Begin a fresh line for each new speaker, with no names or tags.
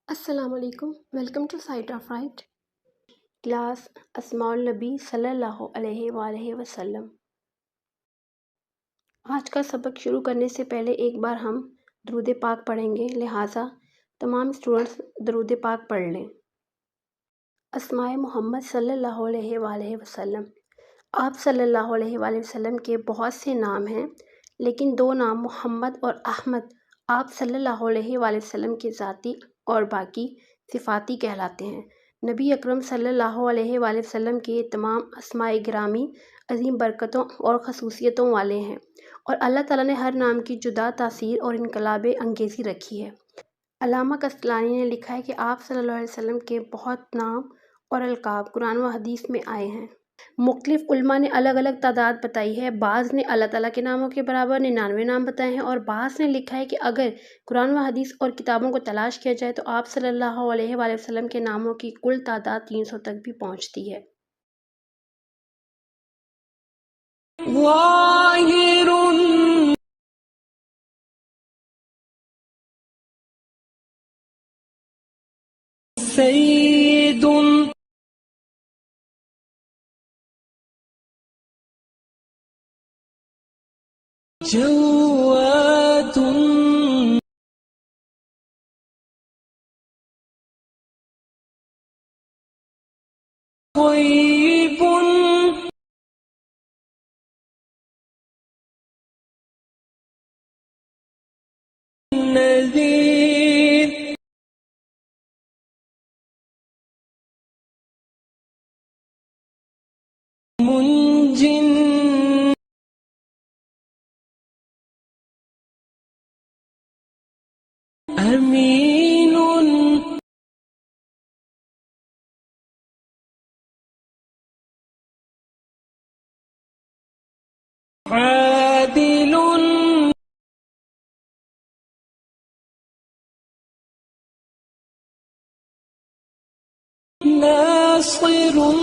अस्सलामुअलैकुम। Welcome to site of right class अस्माउल नबी सल्लल्लाहु अलैहि वसल्लम। आज का सबक शुरू करने से पहले एक बार हम दरूद पाक पढ़ेंगे, लिहाजा तमाम स्टूडेंट्स दरूद पाक पढ़ लें। अस्माए मोहम्मद सल्लल्लाहु अलैहि वसल्लम। आप सल्लल्लाहु अलैहि वसल्लम के बहुत से नाम हैं, लेकिन दो नाम मोहम्मद और अहमद आप सल्लल्लाहु अलैहि वसल्लम के ज़ाती और बाकी सिफ़ाती कहलाते हैं। नबी अकरम सल्लल्लाहु अलैहि वसल्लम के तमाम अस्माए गिरामी अजीम बरकतों और ख़ुसूसियतों वाले हैं और अल्लाह ताला ने हर नाम की जुदा तासीर और इनकलाब अंगेज़ी रखी है। अल्लामा कस्लानी ने लिखा है कि आप सल्लल्लाहु अलैहि वसल्लम के बहुत नाम और अलकाब कुरान व हदीस में आए हैं। मुख्तलिफ़ उलमा ने अलग अलग तादाद बताई है। बाज़ ने अल्लाह ताला के नामों के बराबर 99 नाम बताए हैं और बाज़ ने लिखा है कि अगर कुरान व हदीस और किताबों को तलाश किया जाए तो आप सल्लल्लाहु अलैहि वसल्लम के नामों की कुल तादाद 300 तक भी पहुँचती है।
सय्यिदुन जव्वादुन तय्यिबुन नज़ीर मुंजिन अमीनुन आदिलुन नासिरुन